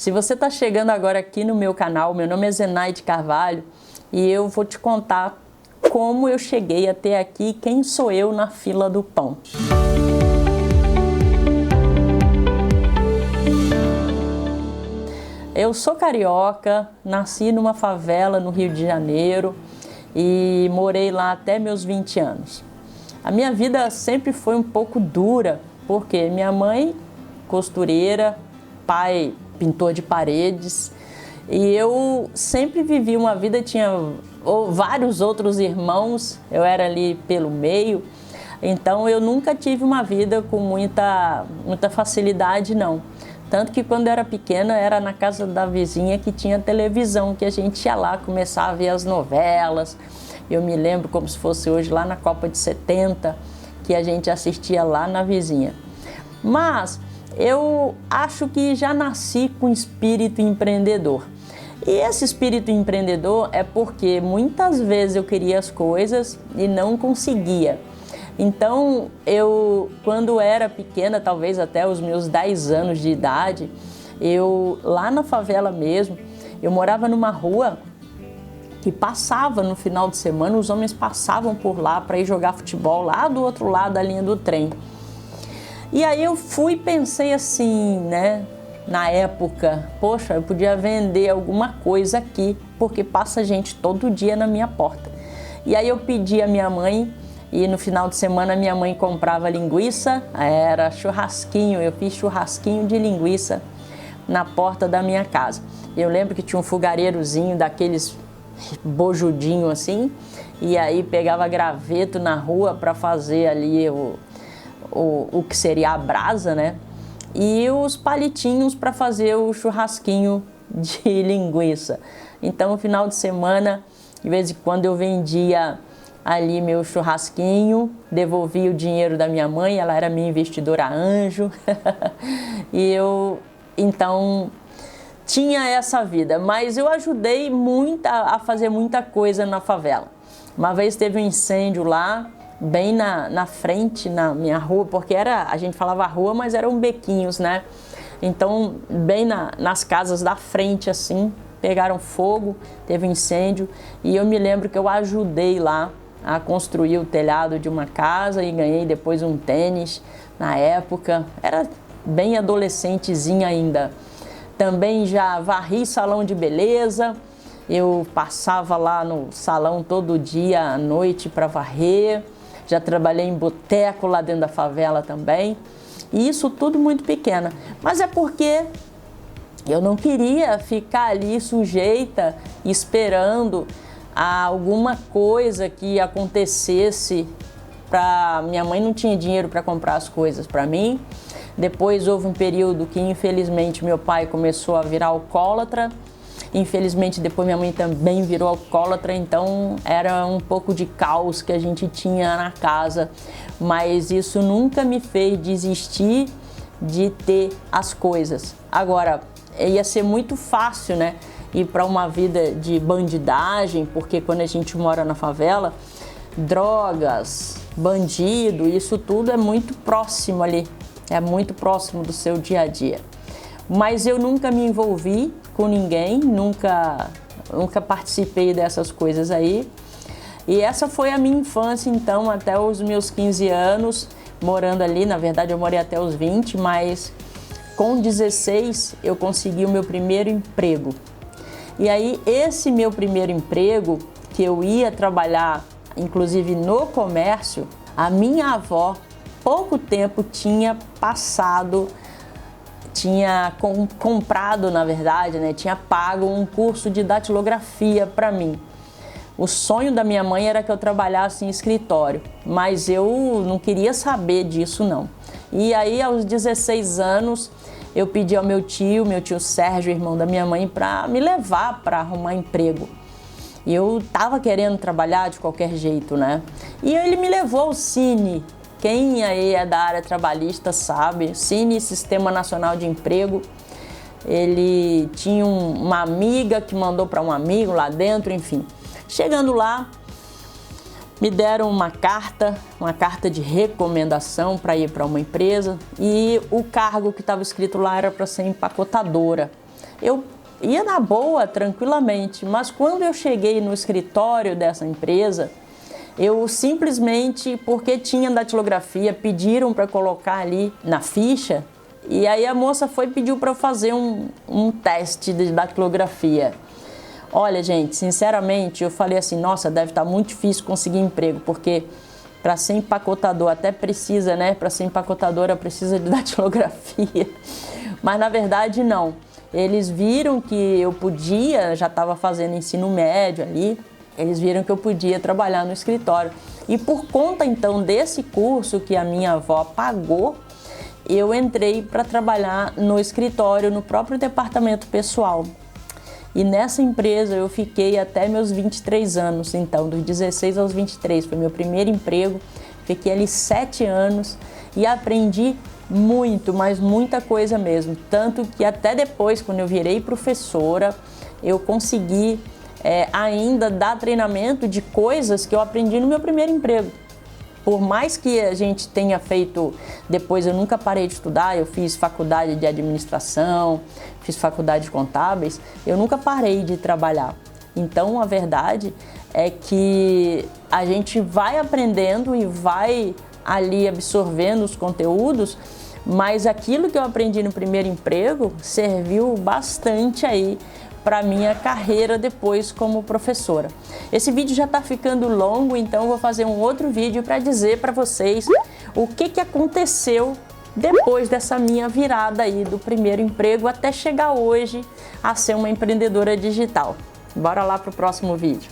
Se você está chegando agora aqui no meu canal, meu nome é Zenaide Carvalho e eu vou te contar como eu cheguei até aqui, quem sou eu na fila do pão. Eu sou carioca, nasci numa favela no Rio de Janeiro e morei lá até meus 20 anos. A minha vida sempre foi um pouco dura, porque minha mãe, costureira, pai, pintor de paredes, e eu sempre vivi uma vida, tinha vários outros irmãos, eu era ali pelo meio, então eu nunca tive uma vida com muita facilidade, não. Tanto que quando eu era pequena, era na casa da vizinha que tinha televisão, que a gente ia lá começar a ver as novelas. Eu me lembro como se fosse hoje, lá na Copa de 70, que a gente assistia lá na vizinha. Mas eu acho que já nasci com espírito empreendedor. E esse espírito empreendedor é porque muitas vezes eu queria as coisas e não conseguia. Então, quando era pequena, talvez até os meus 10 anos de idade, lá na favela mesmo, eu morava numa rua que passava no final de semana, os homens passavam por lá para ir jogar futebol lá do outro lado da linha do trem. E aí eu pensei assim, né, na época, poxa, eu podia vender alguma coisa aqui, porque passa gente todo dia na minha porta. E aí eu pedi à minha mãe, e no final de semana minha mãe comprava linguiça, era churrasquinho, eu fiz churrasquinho de linguiça na porta da minha casa. Eu lembro que tinha um fogareirozinho daqueles bojudinho assim, e aí pegava graveto na rua para fazer ali o que seria a brasa, né? E os palitinhos para fazer o churrasquinho de linguiça. Então, no final de semana, de vez em quando eu vendia ali meu churrasquinho, devolvia o dinheiro da minha mãe, ela era minha investidora anjo, e eu, então, tinha essa vida, mas eu ajudei muito a fazer muita coisa na favela. Uma vez teve um incêndio lá, bem na frente, na minha rua, porque a gente falava rua, mas eram bequinhos, né? Então, bem nas casas da frente, assim, pegaram fogo, teve um incêndio, e eu me lembro que eu ajudei lá a construir o telhado de uma casa e ganhei depois um tênis na época, era bem adolescentezinha ainda. Também já varri salão de beleza, eu passava lá no salão todo dia à noite para varrer, já trabalhei em boteco lá dentro da favela também, e isso tudo muito pequena. Mas é porque eu não queria ficar ali sujeita, esperando alguma coisa que acontecesse. Minha mãe não tinha dinheiro para comprar as coisas para mim. Depois houve um período que, infelizmente, meu pai começou a virar alcoólatra. Infelizmente, depois minha mãe também virou alcoólatra, então era um pouco de caos que a gente tinha na casa. Mas isso nunca me fez desistir de ter as coisas. Agora, ia ser muito fácil, né, ir para uma vida de bandidagem, porque quando a gente mora na favela, drogas, bandido, isso tudo é muito próximo ali. É muito próximo do seu dia a dia. Mas eu nunca me envolvi com ninguém, nunca participei dessas coisas aí. E essa foi a minha infância, então, até os meus 15 anos, morando ali. Na verdade, eu morei até os 20, mas com 16 eu consegui o meu primeiro emprego. E aí, esse meu primeiro emprego, que eu ia trabalhar, inclusive no comércio, a minha avó, pouco tempo tinha comprado, na verdade, né? Tinha pago um curso de datilografia para mim. O sonho da minha mãe era que eu trabalhasse em escritório, mas eu não queria saber disso, não. E aí, aos 16 anos, eu pedi ao meu tio Sérgio, irmão da minha mãe, para me levar para arrumar emprego. E eu estava querendo trabalhar de qualquer jeito, né? E ele me levou ao Cine. Quem aí é da área trabalhista sabe, Cine, Sistema Nacional de Emprego. Ele tinha uma amiga que mandou para um amigo lá dentro, enfim. Chegando lá, me deram uma carta de recomendação para ir para uma empresa, e o cargo que estava escrito lá era para ser empacotadora. eu ia na boa, tranquilamente, mas quando eu cheguei no escritório dessa empresa, eu simplesmente, porque tinha datilografia, pediram para colocar ali na ficha, e aí a moça pediu para eu fazer um teste de datilografia. Olha, gente, sinceramente, eu falei assim, nossa, deve estar muito difícil conseguir emprego, porque para ser empacotador até precisa, né? Para ser empacotadora precisa de datilografia. Mas na verdade não. Eles viram que eu podia, já estava fazendo ensino médio ali, eles viram que eu podia trabalhar no escritório. E por conta então desse curso que a minha avó pagou, eu entrei para trabalhar no escritório, no próprio departamento pessoal. E nessa empresa eu fiquei até meus 23 anos, então, dos 16 aos 23, foi meu primeiro emprego. Fiquei ali 7 anos e aprendi muito, mas muita coisa mesmo. Tanto que até depois, quando eu virei professora, eu consegui ainda dar treinamento de coisas que eu aprendi no meu primeiro emprego. Por mais que a gente tenha feito, depois eu nunca parei de estudar, eu fiz faculdade de administração, fiz faculdade de contábeis, eu nunca parei de trabalhar. Então a verdade é que a gente vai aprendendo e vai ali absorvendo os conteúdos, mas aquilo que eu aprendi no primeiro emprego serviu bastante aí para minha carreira depois como professora. Esse vídeo já está ficando longo, então eu vou fazer um outro vídeo para dizer para vocês o que aconteceu depois dessa minha virada aí do primeiro emprego até chegar hoje a ser uma empreendedora digital. Bora lá para o próximo vídeo.